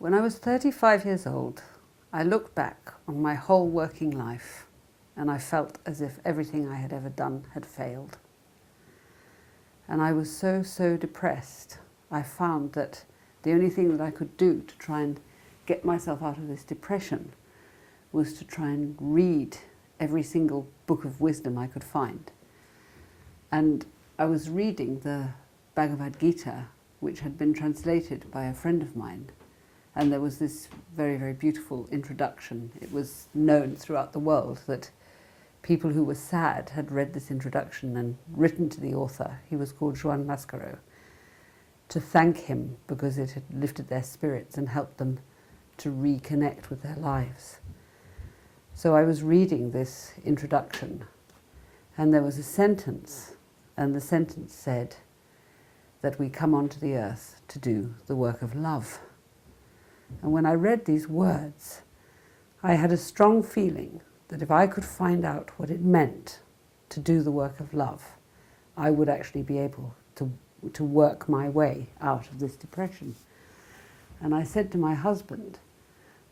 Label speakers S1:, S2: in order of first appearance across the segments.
S1: When I was 35 years old, I looked back on my whole working life and I felt as if everything I had ever done had failed. And I was so depressed. I found that the only thing that I could do to try and get myself out of this depression was to try and read every single book of wisdom I could find. And I was reading the Bhagavad Gita, which had been translated by a friend of mine. And there was this very beautiful introduction. It was known throughout the world that people who were sad had read this introduction and written to the author, he was called Juan Mascaro, to thank him because it had lifted their spirits and helped them to reconnect with their lives. So I was reading this introduction and there was a sentence, and the sentence said that we come onto the earth to do the work of love. And when I read these words, I had a strong feeling that if I could find out what it meant to do the work of love, I would actually be able to work my way out of this depression. And I said to my husband,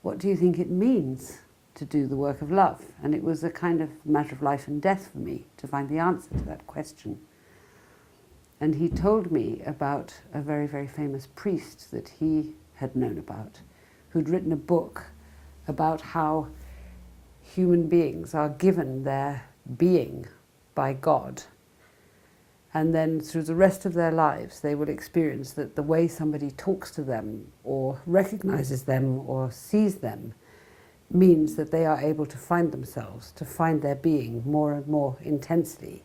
S1: what do you think it means to do the work of love? And it was a kind of matter of life and death for me to find the answer to that question. And he told me about a very famous priest that he had known about, who'd written a book about how human beings are given their being by God. And then through the rest of their lives, they will experience that the way somebody talks to them or recognizes them or sees them means that they are able to find themselves, to find their being more and more intensely.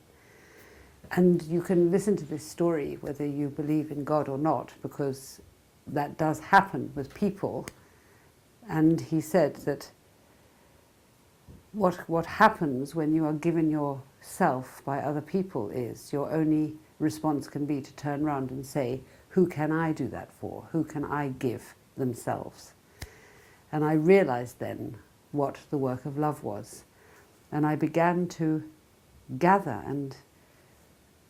S1: And you can listen to this story whether you believe in God or not, because that does happen with people. And he said that what happens when you are given yourself by other people is your only response can be to turn around and say, who can I do that for? Who can I give themselves? And I realized then what the work of love was. And I began to gather and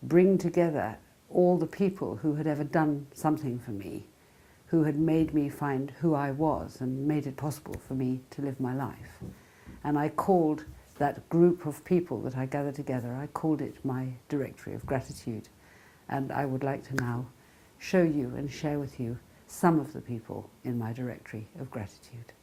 S1: bring together all the people who had ever done something for me, who had made me find who I was and made it possible for me to live my life. And I called that group of people that I gathered together, I called it my directory of gratitude. And I would like to now show you and share with you some of the people in my directory of gratitude.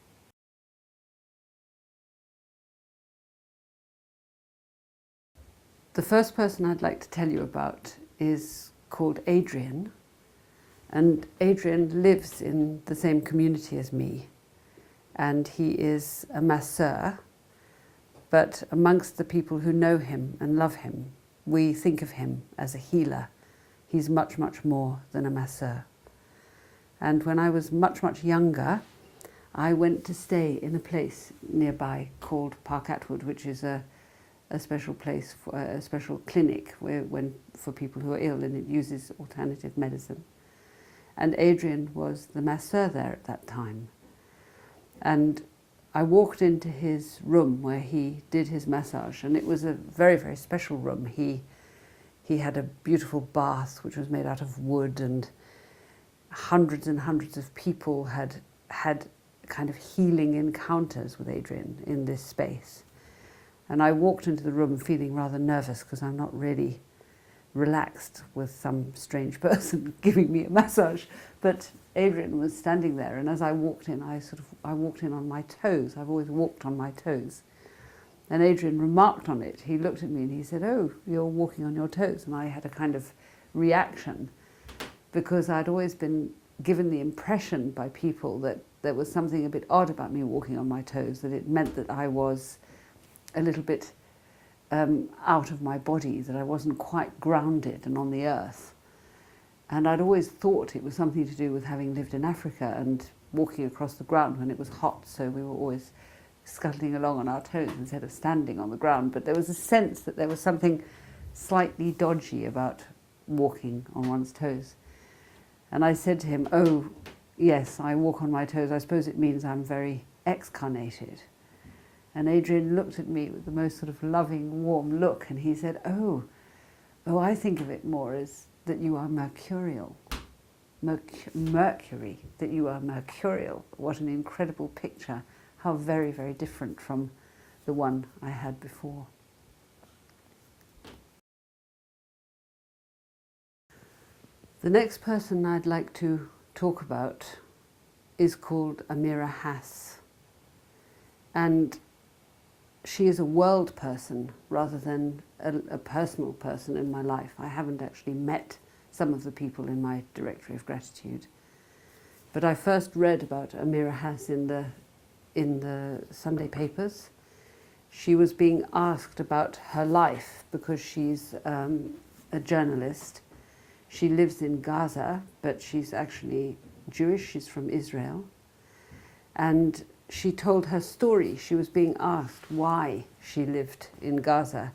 S1: The first person I'd like to tell you about is called Adrian. And Adrian lives in the same community as me. And he is a masseur. But amongst the people who know him and love him, we think of him as a healer. He's much more than a masseur. And when I was much younger, I went to stay in a place nearby called Park Atwood, which is a special place, for a special clinic for people who are ill, and it uses alternative medicine. And Adrian was the masseur there at that time. And I walked into his room where he did his massage, and it was a very special room. He had a beautiful bath which was made out of wood, and hundreds and hundreds of people had kind of healing encounters with Adrian in this space. And I walked into the room feeling rather nervous because I'm not really relaxed with some strange person giving me a massage. But Adrian was standing there, and as I walked in, I walked in on my toes. I've always walked on my toes. And Adrian remarked on it. He looked at me and he said, "Oh, you're walking on your toes." And I had a kind of reaction because I'd always been given the impression by people that there was something a bit odd about me walking on my toes, that it meant that I was a little bit out of my body, that I wasn't quite grounded and on the earth. And I'd always thought it was something to do with having lived in Africa and walking across the ground when it was hot, so we were always scuttling along on our toes instead of standing on the ground. But there was a sense that there was something slightly dodgy about walking on one's toes. And I said to him, "Oh, yes, I walk on my toes. I suppose it means I'm very excarnated." And Adrian looked at me with the most sort of loving, warm look, and he said, oh, I think of it more as that you are mercurial. Mercury, that you are mercurial. What an incredible picture. How very, very different from the one I had before. The next person I'd like to talk about is called Amira Hass. And she is a world person rather than a personal person in my life. I haven't actually met some of the people in my directory of gratitude. But I first read about Amira Hass in the Sunday papers. She was being asked about her life because she's a journalist. She lives in Gaza, but she's actually Jewish. She's from Israel. And she told her story. She was being asked why she lived in Gaza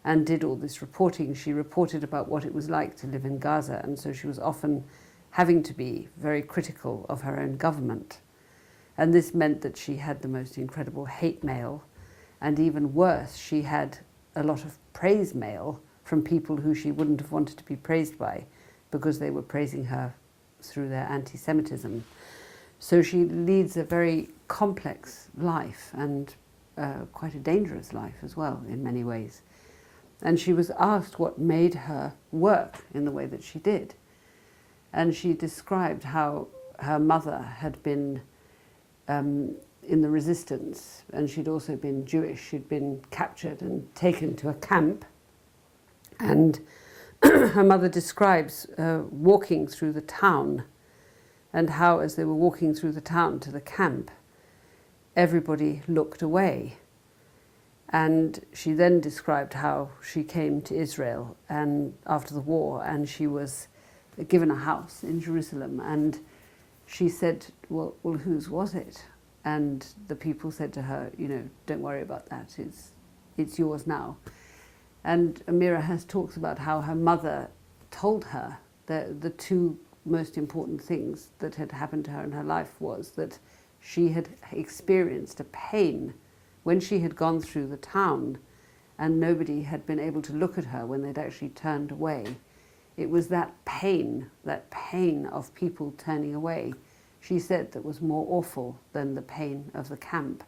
S1: and did all this reporting. She reported about what it was like to live in Gaza, and so she was often having to be very critical of her own government. And this meant that she had the most incredible hate mail, and even worse, she had a lot of praise mail from people who she wouldn't have wanted to be praised by because they were praising her through their anti-Semitism. So she leads a very complex life and quite a dangerous life as well in many ways. And she was asked what made her work in the way that she did. And she described how her mother had been in the resistance, and she'd also been Jewish. She'd been captured and taken to a camp. And her mother describes walking through the town, and how as they were walking through the town to the camp, everybody looked away. And she then described how she came to Israel and after the war, and she was given a house in Jerusalem, and she said, well, whose was it? And the people said to her, don't worry about that, it's yours now. And Amira Hass talks about how her mother told her that the two most important things that had happened to her in her life was that she had experienced a pain when she had gone through the town and nobody had been able to look at her when they'd actually turned away. It was that pain of people turning away, she said, that was more awful than the pain of the camp.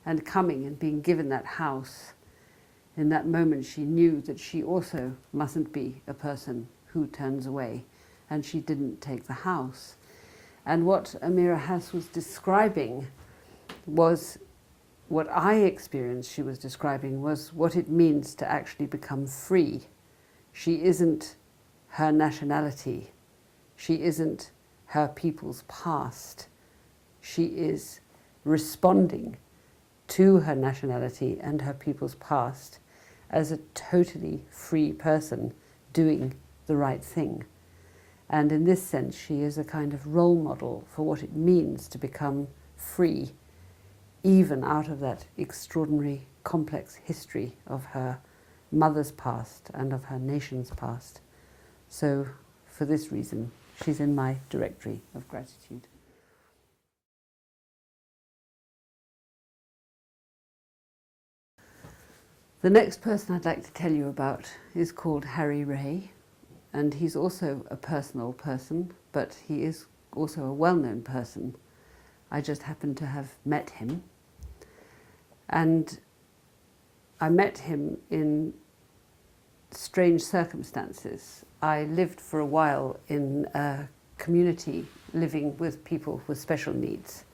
S1: And coming and being given that house, in that moment she knew that she also mustn't be a person who turns away, and she didn't take the house. And what Amira Hass was describing was what I experienced she was describing was what it means to actually become free. She isn't her nationality. She isn't her people's past. She is responding to her nationality and her people's past as a totally free person doing the right thing. And in this sense, she is a kind of role model for what it means to become free, even out of that extraordinary, complex history of her mother's past and of her nation's past. So, for this reason, she's in my directory of gratitude. The next person I'd like to tell you about is called Harry Ray, and he's also a personal person, but he is also a well-known person. I just happen to have met him. And I met him in strange circumstances. I lived for a while in a community living with people with special needs.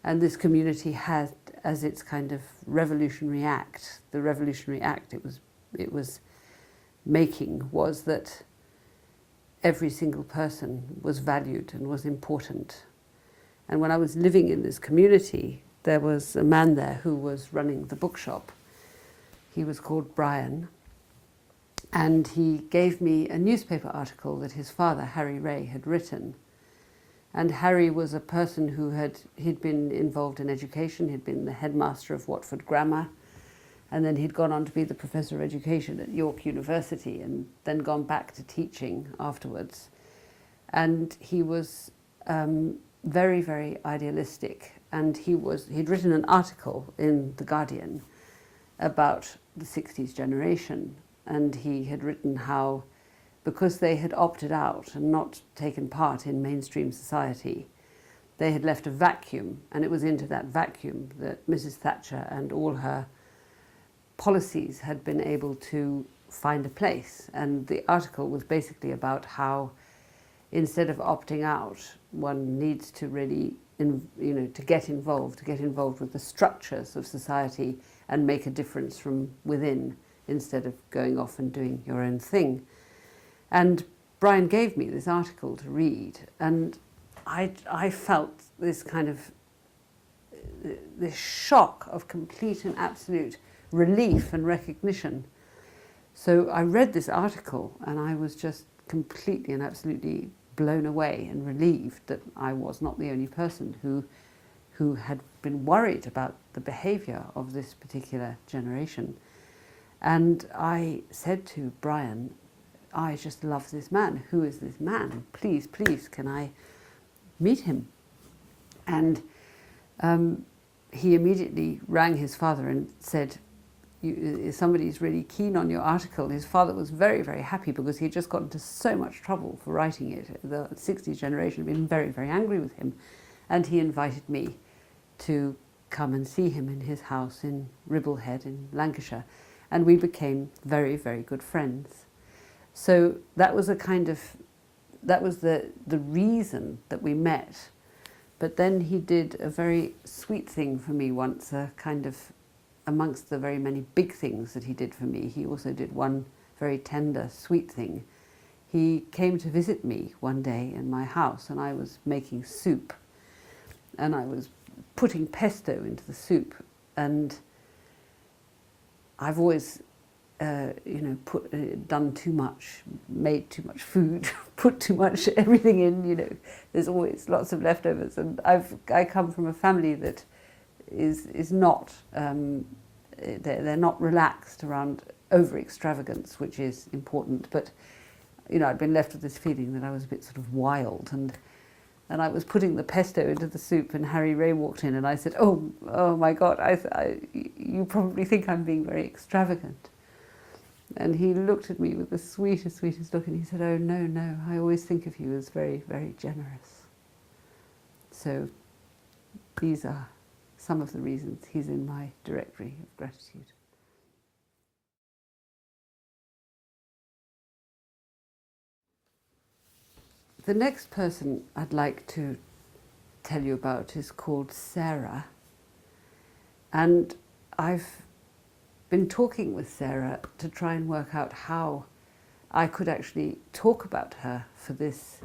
S1: And this community had as its kind of revolutionary act, the revolutionary act it was making was that every single person was valued and was important. And when I was living in this community, there was a man there who was running the bookshop. He was called Brian, and he gave me a newspaper article that his father, Harry Ray, had written. And Harry was a person who he'd been involved in education. He'd been the headmaster of Watford Grammar, and then he'd gone on to be the professor of education at York University, and then gone back to teaching afterwards. And he was very, very idealistic, and he'd written an article in The Guardian about the 60s generation, and he had written how because they had opted out and not taken part in mainstream society, they had left a vacuum, and it was into that vacuum that Mrs. Thatcher and all her policies had been able to find a place. And the article was basically about how, instead of opting out, one needs to really, to get involved with the structures of society and make a difference from within, instead of going off and doing your own thing. And Brian gave me this article to read, and I felt this kind of, this shock of complete and absolute relief and recognition. So I read this article and I was just completely and absolutely blown away and relieved that I was not the only person who had been worried about the behaviour of this particular generation. And I said to Brian, I just love this man. Who is this man? Please, please, can I meet him? And he immediately rang his father and said, somebody's really keen on your article. His father was very, very happy because he had just got into so much trouble for writing it. The 60s generation had been very, very angry with him. And he invited me to come and see him in his house in Ribblehead in Lancashire. And we became very, very good friends. So that was that was the reason that we met. But then he did a very sweet thing for me once, a kind of, amongst the very many big things that he did for me, he also did one very tender, sweet thing. He came to visit me one day in my house, and I was making soup. And I was putting pesto into the soup. And I've always done too much, made too much food, put too much everything in, there's always lots of leftovers. And I come from a family that is not, they're not relaxed around over-extravagance, which is important. But, I'd been left with this feeling that I was a bit sort of wild. And I was putting the pesto into the soup, and Harry Ray walked in, and I said, oh my God, you probably think I'm being very extravagant. And he looked at me with the sweetest, sweetest look, and he said, oh, no, I always think of you as very, very generous. So these are some of the reasons he's in my directory of gratitude. The next person I'd like to tell you about is called Sarah. And I've been talking with Sarah to try and work out how I could actually talk about her for this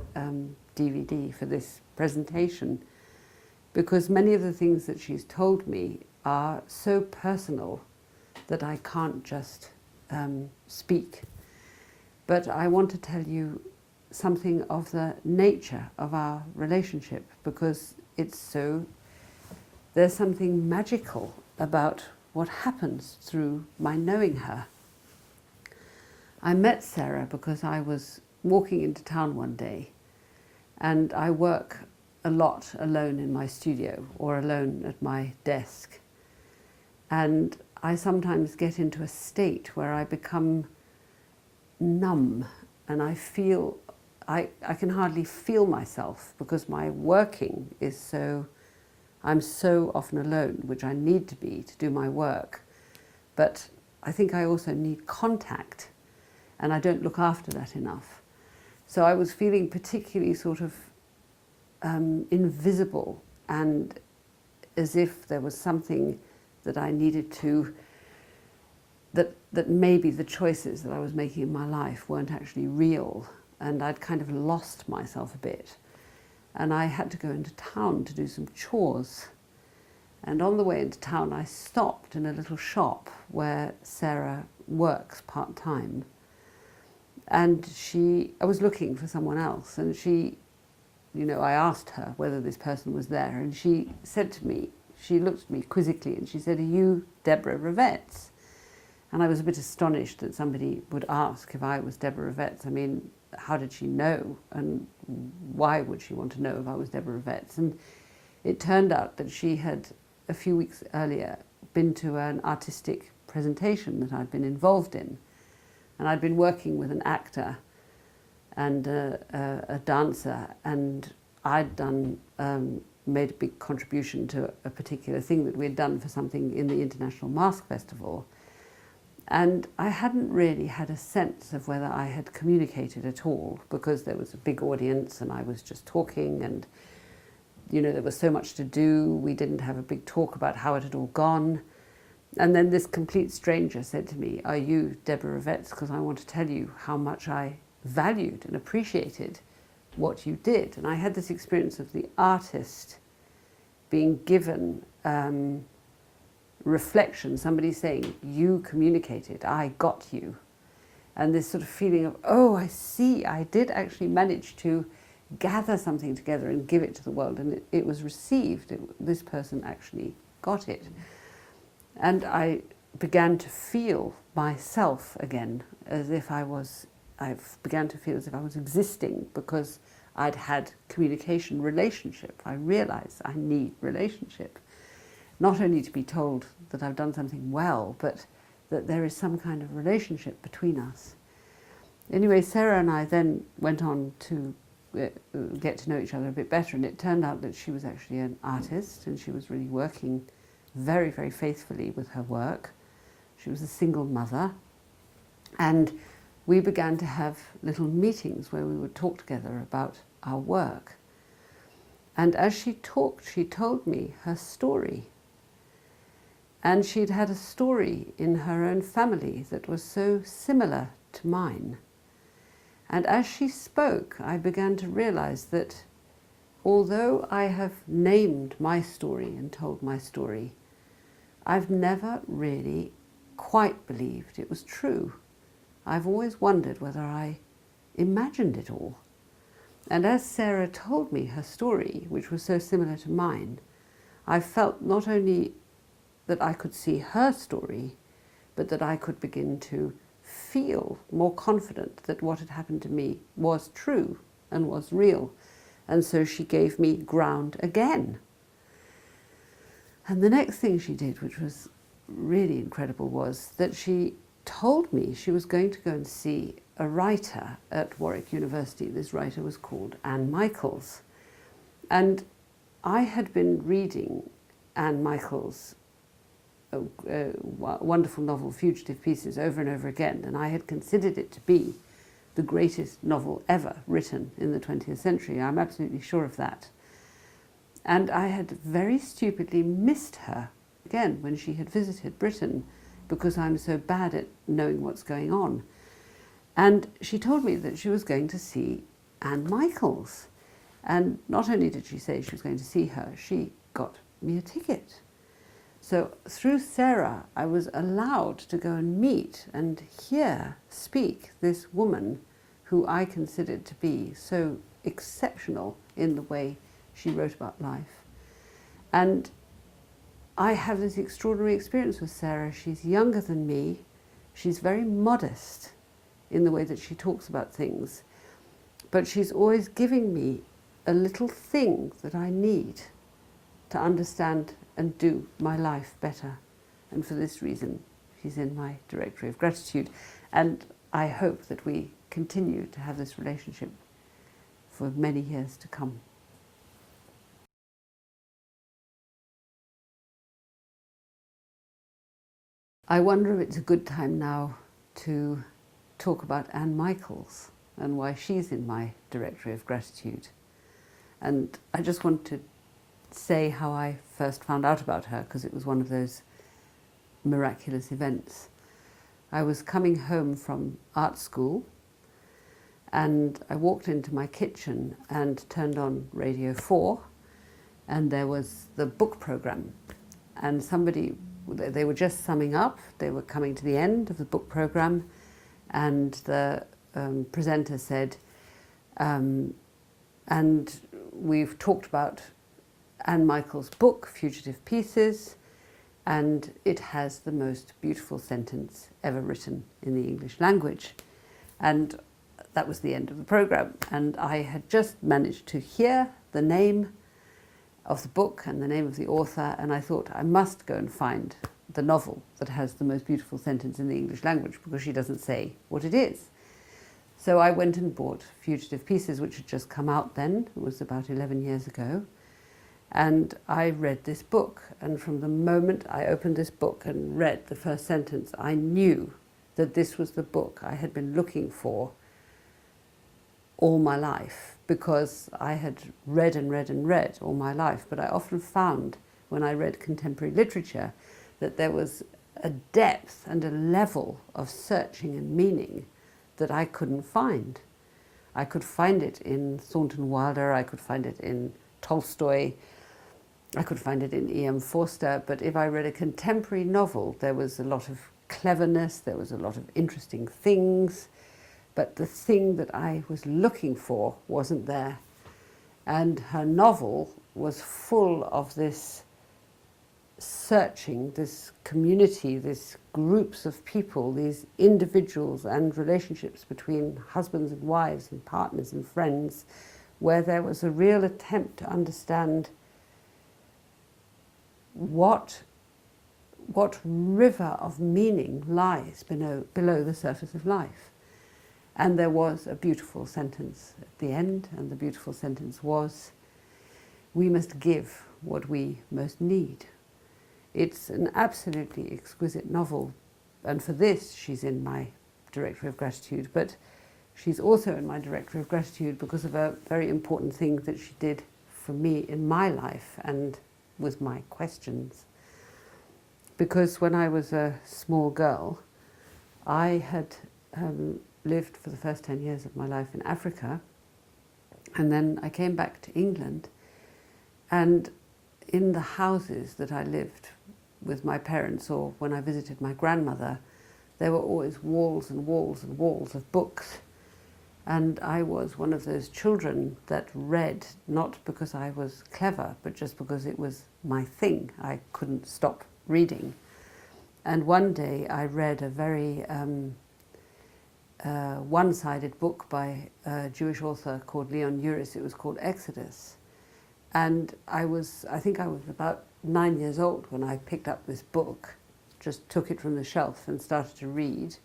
S1: DVD, for this presentation, because many of the things that she's told me are so personal that I can't just speak. But I want to tell you something of the nature of our relationship, because there's something magical about what happens through my knowing her. I met Sarah because I was walking into town one day, and I work a lot alone in my studio or alone at my desk. And I sometimes get into a state where I become numb, and I can hardly feel myself because my working is I'm so often alone, which I need to be to do my work. But I think I also need contact, and I don't look after that enough. So I was feeling particularly sort of invisible, and as if there was something that I needed to, that maybe the choices that I was making in my life weren't actually real, and I'd kind of lost myself a bit. And I had to go into town to do some chores. And on the way into town, I stopped in a little shop where Sarah works part-time. And I was looking for someone else, and I asked her whether this person was there, and she said to me, she looked at me quizzically, and she said, "Are you Deborah Revetz?" And I was a bit astonished that somebody would ask if I was Deborah Revetz. I mean, how did she know, and why would she want to know if I was Deborah Revetz? And it turned out that she had, a few weeks earlier, been to an artistic presentation that I'd been involved in. And I'd been working with an actor and a dancer, and I'd made a big contribution to a particular thing that we'd done for something in the International Mask Festival. And I hadn't really had a sense of whether I had communicated at all, because there was a big audience and I was just talking, and you know, there was so much to do. We didn't have a big talk about how it had all gone. And then this complete stranger said to me, "Are you Deborah Vetz? Because I want to tell you how much I valued and appreciated what you did." And I had this experience of the artist being given reflection, somebody saying, "You communicated, I got you." And this sort of feeling of, oh, I see, I did actually manage to gather something together and give it to the world, and it was received. This person actually got it. And I began to feel myself again, as if I began to feel as if I was existing, because I'd had communication, relationship. I realized I need relationship. Not only to be told that I've done something well, but that there is some kind of relationship between us. Anyway, Sarah and I then went on to get to know each other a bit better, and it turned out that she was actually an artist, and she was really working very, very faithfully with her work. She was a single mother, and we began to have little meetings where we would talk together about our work. And as she talked, she told me her story. And she'd had a story in her own family that was so similar to mine. And as she spoke, I began to realize that although I have named my story and told my story, I've never really quite believed it was true. I've always wondered whether I imagined it all. And as Sarah told me her story, which was so similar to mine, I felt not only that I could see her story, but that I could begin to feel more confident that what had happened to me was true and was real. And so she gave me ground again. And the next thing she did, which was really incredible, was that she told me she was going to go and see a writer at Warwick University. This writer was called Anne Michaels. And I had been reading Anne Michaels' wonderful novel, Fugitive Pieces, over and over again, and I had considered it to be the greatest novel ever written in the 20th century. I'm absolutely sure of that. And I had very stupidly missed her again when she had visited Britain, because I'm so bad at knowing what's going on. And she told me that she was going to see Anne Michaels. And not only did she say she was going to see her, she got me a ticket. So through Sarah, I was allowed to go and meet and speak this woman who I considered to be so exceptional in the way she wrote about life. And I have this extraordinary experience with Sarah. She's younger than me. She's very modest in the way that she talks about things. But she's always giving me a little thing that I need to understand and do my life better. And for this reason, she's in my directory of gratitude. And I hope that we continue to have this relationship for many years to come. I wonder if it's a good time now to talk about Anne Michaels and why she's in my directory of gratitude. And I just want to say how I first found out about her, because it was one of those miraculous events. I was coming home from art school, and I walked into my kitchen and turned on Radio 4, and there was the book program, and they were just summing up, they were coming to the end of the book program, and the presenter said, and we've talked about Anne Michaels' book, Fugitive Pieces, and it has the most beautiful sentence ever written in the English language. And that was the end of the program. And I had just managed to hear the name of the book and the name of the author, and I thought I must go and find the novel that has the most beautiful sentence in the English language, because she doesn't say what it is. So I went and bought Fugitive Pieces, which had just come out then. It was about 11 years ago. And I read this book. And from the moment I opened this book and read the first sentence, I knew that this was the book I had been looking for all my life, because I had read and read and read all my life. But I often found when I read contemporary literature that there was a depth and a level of searching and meaning that I couldn't find. I could find it in Thornton Wilder, I could find it in Tolstoy, I could find it in E.M. Forster, but if I read a contemporary novel, there was a lot of cleverness, there was a lot of interesting things, but the thing that I was looking for wasn't there. And her novel was full of this searching, this community, these groups of people, these individuals and relationships between husbands and wives and partners and friends, where there was a real attempt to understand what river of meaning lies below the surface of life. And there was a beautiful sentence at the end, and the beautiful sentence was, "We must give what we most need." It's an absolutely exquisite novel, and for this she's in my Directory of Gratitude, but she's also in my Directory of Gratitude because of a very important thing that she did for me in my life and with my questions. Because when I was a small girl, I had lived for the first 10 years of my life in Africa, and then I came back to England, and in the houses that I lived with my parents, or when I visited my grandmother, there were always walls and walls and walls of books. And I was one of those children that read, not because I was clever, but just because it was my thing. I couldn't stop reading. And one day I read a very one-sided book by a Jewish author called Leon Uris. It was called Exodus. And I think I was about 9 years old when I picked up this book, just took it from the shelf and started to read.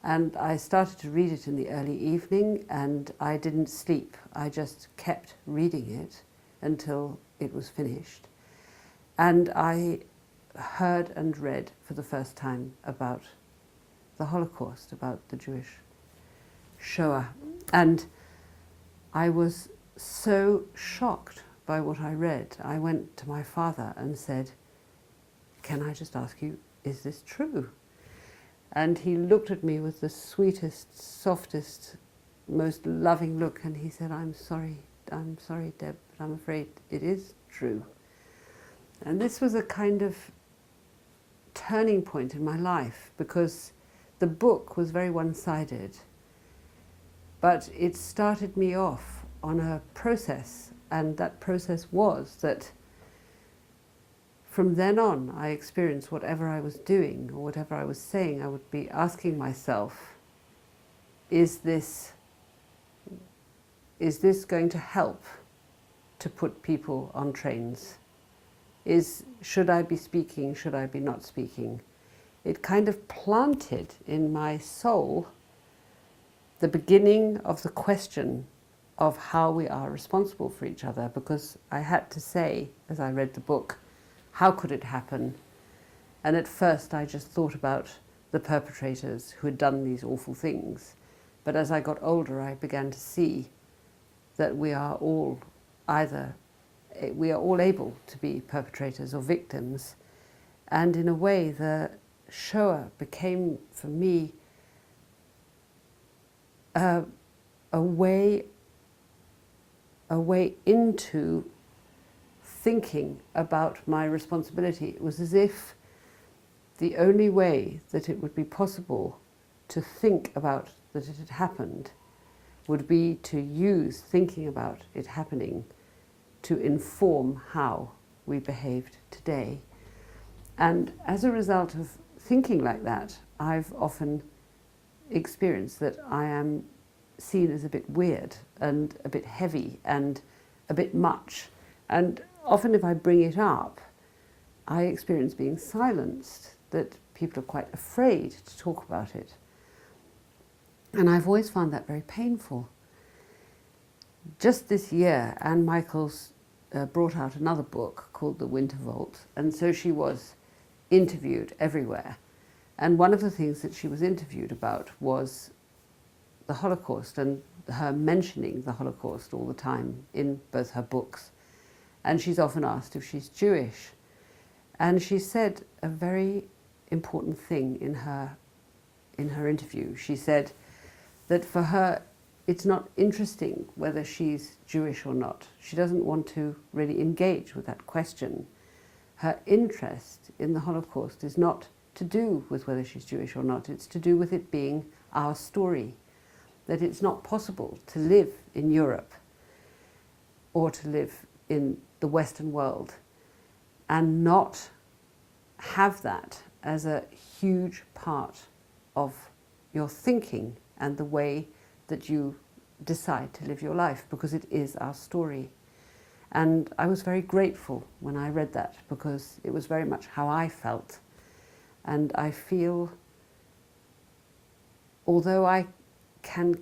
S1: And I started to read it in the early evening, and I didn't sleep. I just kept reading it until it was finished. And I heard and read for the first time about the Holocaust, about the Jewish Shoah. And I was so shocked by what I read. I went to my father and said, "Can I just ask you, is this true?" And he looked at me with the sweetest, softest, most loving look, and he said, I'm sorry, Deb, but I'm afraid it is true." And this was a kind of turning point in my life, because the book was very one-sided, but it started me off on a process, and that process was that from then on, I experienced whatever I was doing or whatever I was saying, I would be asking myself, is this going to help to put people on trains? Should I be speaking? Should I be not speaking? It kind of planted in my soul the beginning of the question of how we are responsible for each other, because I had to say, as I read the book, how could it happen? And at first I just thought about the perpetrators who had done these awful things. But as I got older, I began to see that we are all able to be perpetrators or victims. And in a way, the Shoah became, for me, a way into thinking about my responsibility. It was as if the only way that it would be possible to think about that it had happened would be to use thinking about it happening to inform how we behaved today. And as a result of thinking like that, I've often experienced that I am seen as a bit weird and a bit heavy and a bit much. And often if I bring it up, I experience being silenced, that people are quite afraid to talk about it. And I've always found that very painful. Just this year, Anne Michaels brought out another book called The Winter Vault, and so she was interviewed everywhere. And one of the things that she was interviewed about was the Holocaust, and her mentioning the Holocaust all the time in both her books. And she's often asked if she's Jewish. And she said a very important thing in her interview. She said that for her, it's not interesting whether she's Jewish or not. She doesn't want to really engage with that question. Her interest in the Holocaust is not to do with whether she's Jewish or not. It's to do with it being our story. That it's not possible to live in Europe or to live in the Western world and not have that as a huge part of your thinking and the way that you decide to live your life, because it is our story. And I was very grateful when I read that, because it was very much how I felt. And I feel, although I can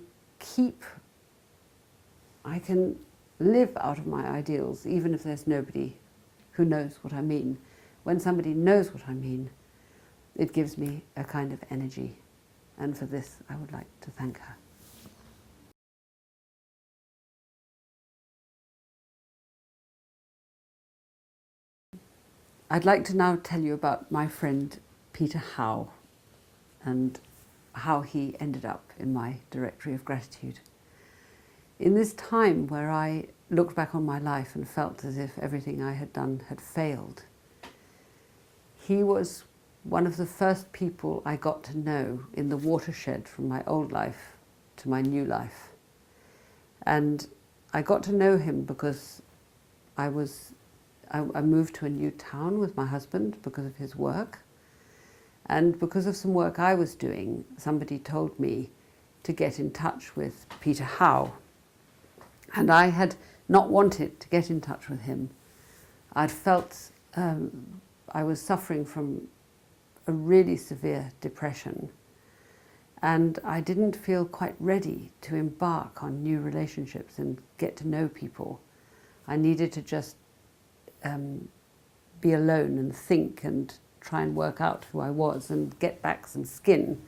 S1: live out of my ideals, even if there's nobody who knows what I mean. When somebody knows what I mean, it gives me a kind of energy. And for this, I would like to thank her. I'd like to now tell you about my friend Peter Howe and how he ended up in my directory of gratitude. In this time where I looked back on my life and felt as if everything I had done had failed, he was one of the first people I got to know in the watershed from my old life to my new life. And I got to know him because I moved to a new town with my husband because of his work. And because of some work I was doing, somebody told me to get in touch with Peter Howe. And I had not wanted to get in touch with him. I'd felt I was suffering from a really severe depression, and I didn't feel quite ready to embark on new relationships and get to know people. I needed to just be alone and think and try and work out who I was and get back some skin.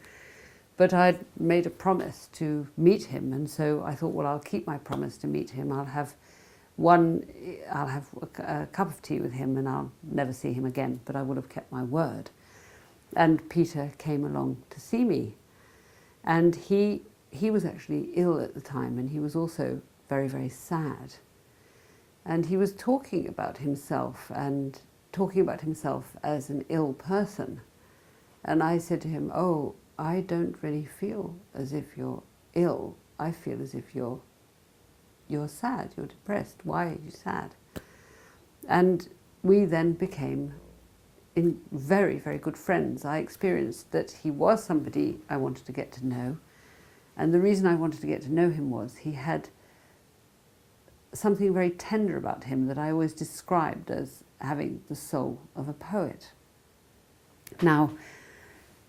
S1: But I'd made a promise to meet him, and so I thought, well, I'll keep my promise to meet him. I'll have a cup of tea with him, and I'll never see him again, but I would have kept my word. And Peter came along to see me, and he was actually ill at the time, and he was also very, very sad. And he was talking about himself and talking about himself as an ill person. And I said to him, oh, I don't really feel as if you're ill. I feel as if you're sad, you're depressed. Why are you sad? And we then became very, very good friends. I experienced that he was somebody I wanted to get to know. And the reason I wanted to get to know him was he had something very tender about him that I always described as having the soul of a poet. Now,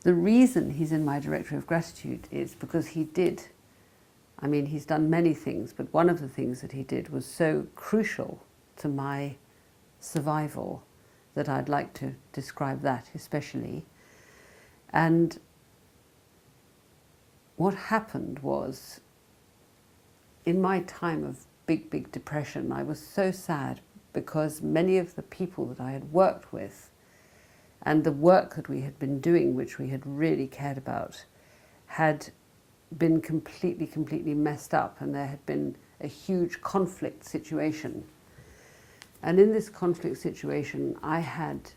S1: the reason he's in my directory of gratitude is because he's done many things, but one of the things that he did was so crucial to my survival that I'd like to describe that especially. And what happened was, in my time of big, big depression, I was so sad because many of the people that I had worked with and the work that we had been doing, which we had really cared about, had been completely, completely messed up, and there had been a huge conflict situation. And in this conflict situation, I had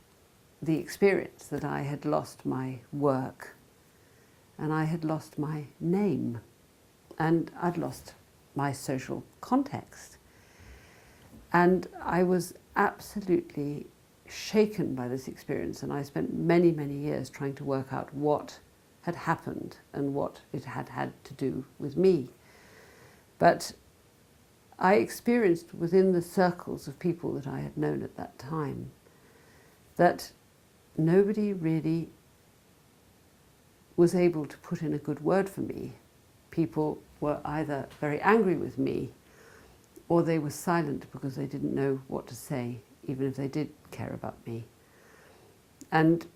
S1: the experience that I had lost my work, and I had lost my name, and I'd lost my social context. And I was absolutely shaken by this experience, and I spent many, many years trying to work out what had happened and what it had had to do with me. But I experienced within the circles of people that I had known at that time that nobody really was able to put in a good word for me, people were either very angry with me or they were silent because they didn't know what to say, even if they did care about me. And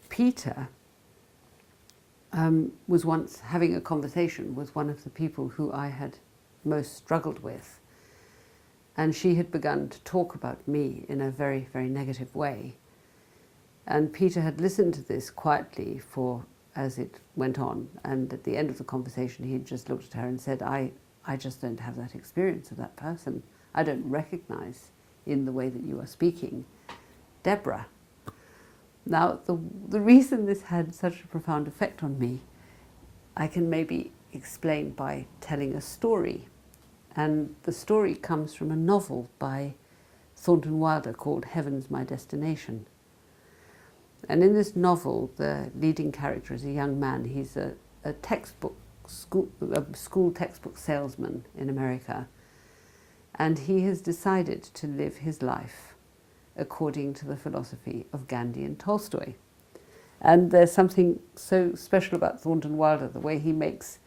S1: Peter was once having a conversation with one of the people who I had most struggled with. And she had begun to talk about me in a very, very negative way. And Peter had listened to this quietly for as it went on. And at the end of the conversation, he just looked at her and said, I just don't have that experience of that person. I don't recognize in the way that you are speaking Deborah. Now, the reason this had such a profound effect on me, I can maybe explain by telling a story. And the story comes from a novel by Thornton Wilder called Heaven's My Destination. And in this novel, the leading character is a young man. He's a school textbook salesman in America. And he has decided to live his life according to the philosophy of Gandhi and Tolstoy. And there's something so special about Thornton Wilder, the way he makes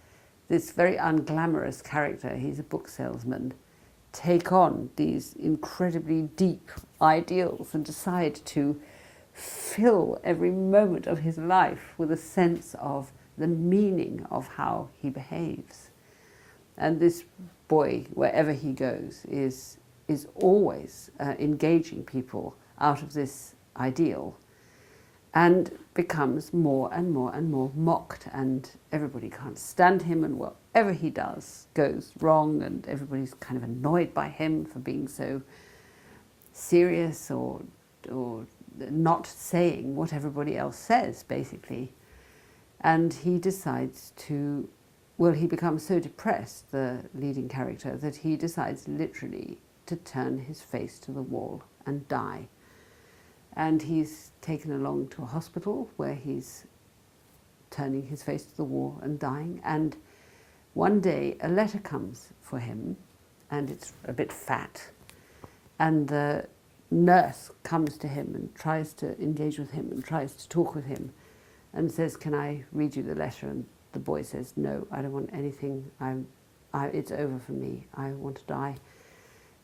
S1: this very unglamorous character, he's a book salesman, take on these incredibly deep ideals and decide to fill every moment of his life with a sense of the meaning of how he behaves. And this boy, wherever he goes, is always engaging people out of this ideal and becomes more and more and more mocked, and everybody can't stand him, and whatever he does goes wrong, and everybody's kind of annoyed by him for being so serious or not saying what everybody else says, basically. And he decides to, well, he becomes so depressed, the leading character, that he decides literally to turn his face to the wall and die. And he's taken along to a hospital where he's turning his face to the wall and dying. And one day a letter comes for him, and it's a bit fat. And the nurse comes to him and tries to engage with him and tries to talk with him and says, "Can I read you the letter?" And the boy says, "No, I don't want anything. It's over for me. I want to die."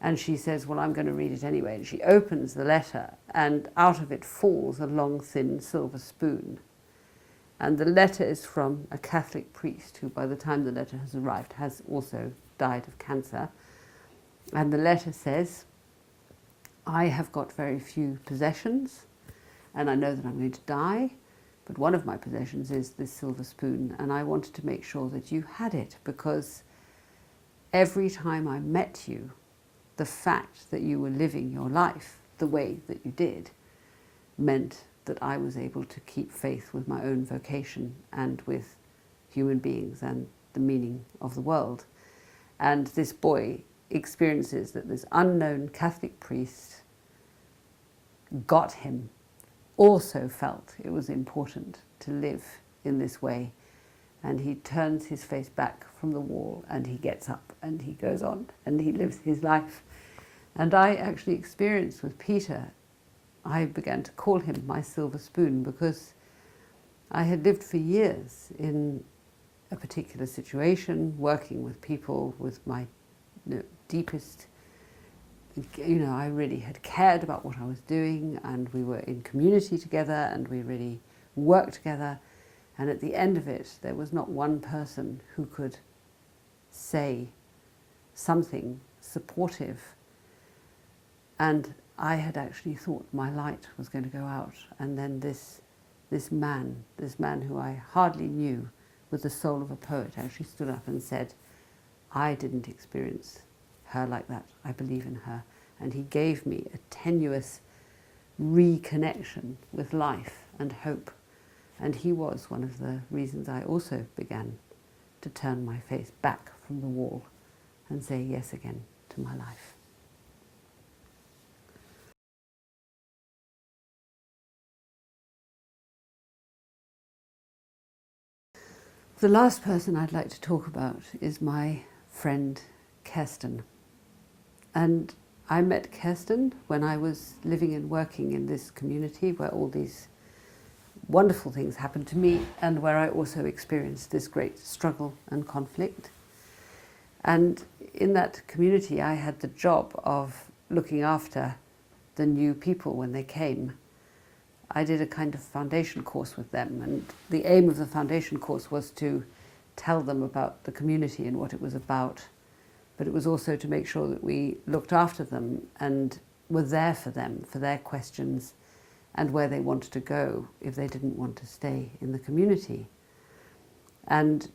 S1: And she says, "Well, I'm going to read it anyway." And she opens the letter, and out of it falls a long, thin silver spoon. And the letter is from a Catholic priest who, by the time the letter has arrived, has also died of cancer. And the letter says, "I have got very few possessions, and I know that I'm going to die, but one of my possessions is this silver spoon, and I wanted to make sure that you had it, because every time I met you, the fact that you were living your life the way that you did meant that I was able to keep faith with my own vocation and with human beings and the meaning of the world." And this boy experiences that this unknown Catholic priest got him, also felt it was important to live in this way. And he turns his face back from the wall, and he gets up and he goes on and he lives his life. And I actually experienced with Peter, I began to call him my silver spoon, because I had lived for years in a particular situation, working with people with my deepest, I really had cared about what I was doing, and we were in community together and we really worked together. And at the end of it, there was not one person who could say something supportive. And I had actually thought my light was going to go out. And then this man who I hardly knew, with the soul of a poet, actually stood up and said, "I didn't experience her like that. I believe in her." And he gave me a tenuous reconnection with life and hope. And he was one of the reasons I also began to turn my face back from the wall and say yes again to my life. The last person I'd like to talk about is my friend Kirsten. And I met Kirsten when I was living and working in this community where all these wonderful things happened to me and where I also experienced this great struggle and conflict. And in that community, I had the job of looking after the new people when they came. I did a kind of foundation course with them, and the aim of the foundation course was to tell them about the community and what it was about, but it was also to make sure that we looked after them and were there for them, for their questions and where they wanted to go if they didn't want to stay in the community. And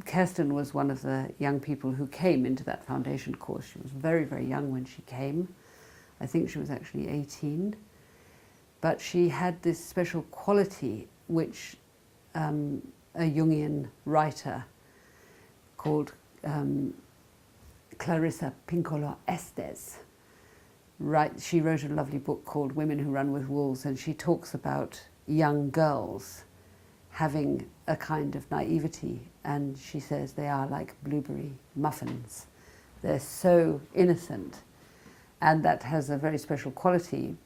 S1: Kirsten was one of the young people who came into that foundation course. She was very, very young when she came. I think she was actually 18. But she had this special quality which a Jungian writer called Clarissa Pinkola Estes. She wrote a lovely book called Women Who Run with Wolves, and she talks about young girls having a kind of naivety, and she says they are like blueberry muffins. They're so innocent, and that has a very special quality,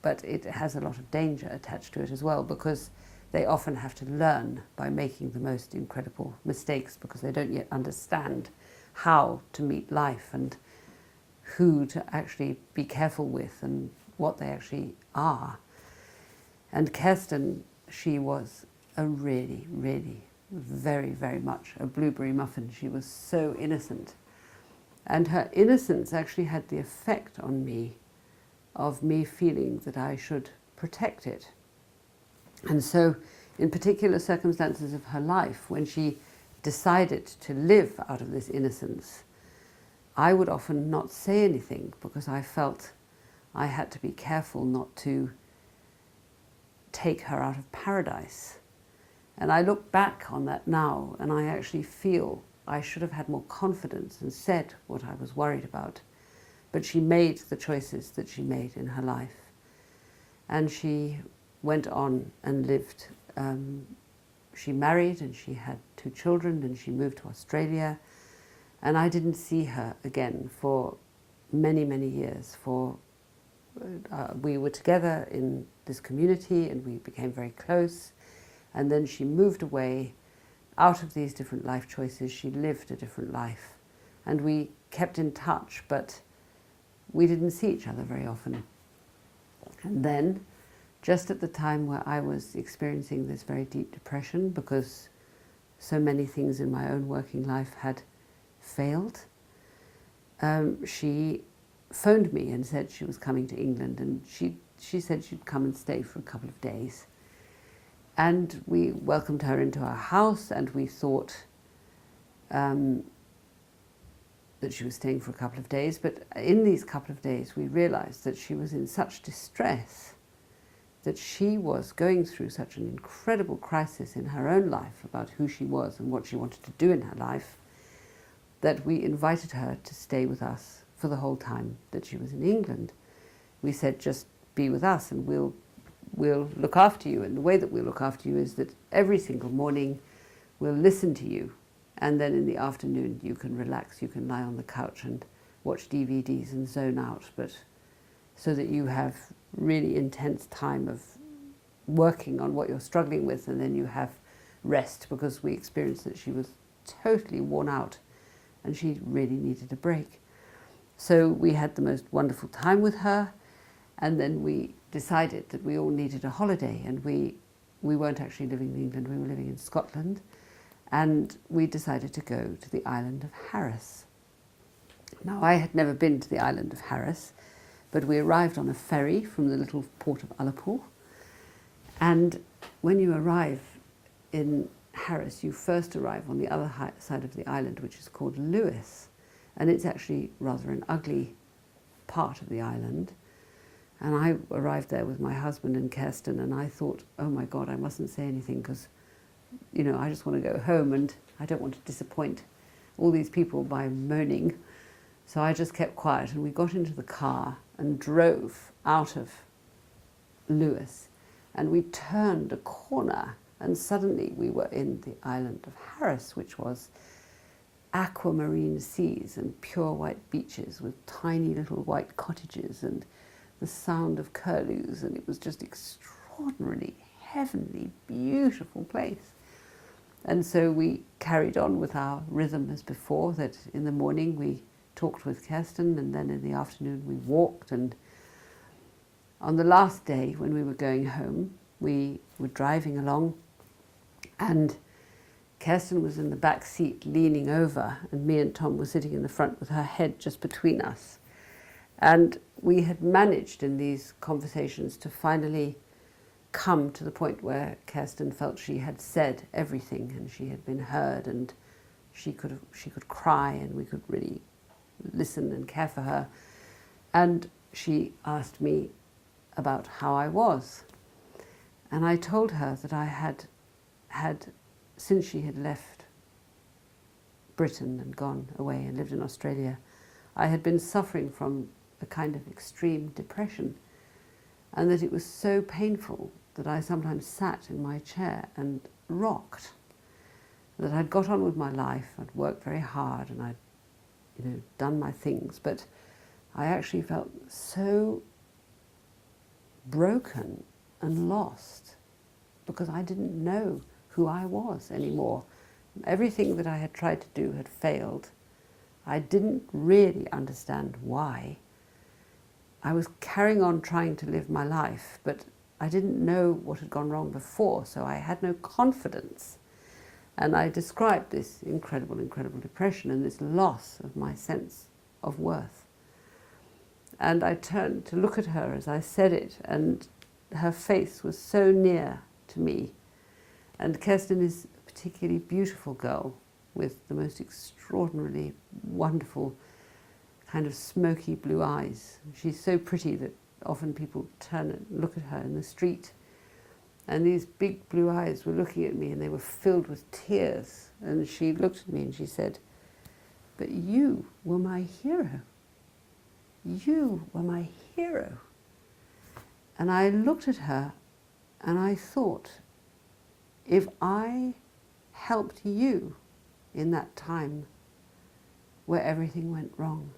S1: but it has a lot of danger attached to it as well, because they often have to learn by making the most incredible mistakes, because they don't yet understand how to meet life and who to actually be careful with and what they actually are. And Kirsten, she was a really, really, very, very much a blueberry muffin. She was so innocent. And her innocence actually had the effect on me of me feeling that I should protect it. And so in particular circumstances of her life, when she decided to live out of this innocence, I would often not say anything because I felt I had to be careful not to take her out of paradise. And I look back on that now and I actually feel I should have had more confidence and said what I was worried about. But she made the choices that she made in her life. And she went on and lived. She married and she had 2 children and she moved to Australia. And I didn't see her again for many, many years. We were together in this community and we became very close. And then she moved away out of these different life choices. She lived a different life. And we kept in touch, but we didn't see each other very often. And then, just at the time where I was experiencing this very deep depression, because so many things in my own working life had failed, she phoned me and said she was coming to England, and she said she'd come and stay for a couple of days. And we welcomed her into our house, and we thought that she was staying for a couple of days. But in these couple of days, we realized that she was in such distress, that she was going through such an incredible crisis in her own life about who she was and what she wanted to do in her life, that we invited her to stay with us for the whole time that she was in England. We said, just be with us and we'll look after you. And the way that we'll look after you is that every single morning we'll listen to you, and then in the afternoon you can relax, you can lie on the couch and watch DVDs and zone out, but so that you have really intense time of working on what you're struggling with, and then you have rest, because we experienced that she was totally worn out and she really needed a break. So we had the most wonderful time with her, and then we decided that we all needed a holiday, and we weren't actually living in England, we were living in Scotland, and we decided to go to the island of Harris. Now, I had never been to the island of Harris, but we arrived on a ferry from the little port of Ullapool, and when you arrive in Harris, you first arrive on the other side of the island, which is called Lewis, and it's actually rather an ugly part of the island. And I arrived there with my husband and Kirsten, and I thought, oh my God, I mustn't say anything because, you know, I just want to go home and I don't want to disappoint all these people by moaning. So I just kept quiet, and we got into the car and drove out of Lewis, and we turned a corner and suddenly we were in the island of Harris, which was aquamarine seas and pure white beaches with tiny little white cottages and the sound of curlews, and it was just extraordinarily heavenly, beautiful place. And so we carried on with our rhythm as before, that in the morning we talked with Kirsten, and then in the afternoon we walked. And on the last day when we were going home, we were driving along, and Kirsten was in the back seat leaning over, and me and Tom were sitting in the front with her head just between us. And we had managed in these conversations to finally come to the point where Kirsten felt she had said everything, and she had been heard, and she could cry, and we could really listen and care for her. And she asked me about how I was. And I told her that I had, since she had left Britain and gone away and lived in Australia, I had been suffering from a kind of extreme depression, and that it was so painful that I sometimes sat in my chair and rocked. That I'd got on with my life, I'd worked very hard, and I'd, done my things, but I actually felt so broken and lost because I didn't know who I was anymore. Everything that I had tried to do had failed. I didn't really understand why. I was carrying on trying to live my life, but I didn't know what had gone wrong before, so I had no confidence. And I described this incredible, incredible depression and this loss of my sense of worth. And I turned to look at her as I said it, and her face was so near to me. And Kirsten is a particularly beautiful girl with the most extraordinarily wonderful kind of smoky blue eyes. She's so pretty that often people turn and look at her in the street, and these big blue eyes were looking at me, and they were filled with tears. And she looked at me and she said, "But you were my hero. You were my hero." And I looked at her and I thought, if I helped you in that time where everything went wrong,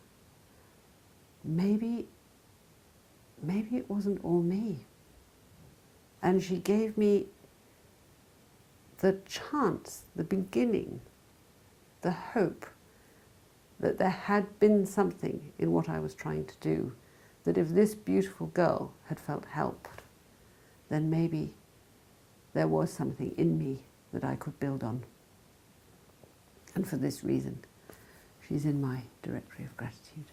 S1: maybe it wasn't all me. And she gave me the chance, the beginning, the hope that there had been something in what I was trying to do, that if this beautiful girl had felt helped, then maybe there was something in me that I could build on. And for this reason, she's in my directory of gratitude.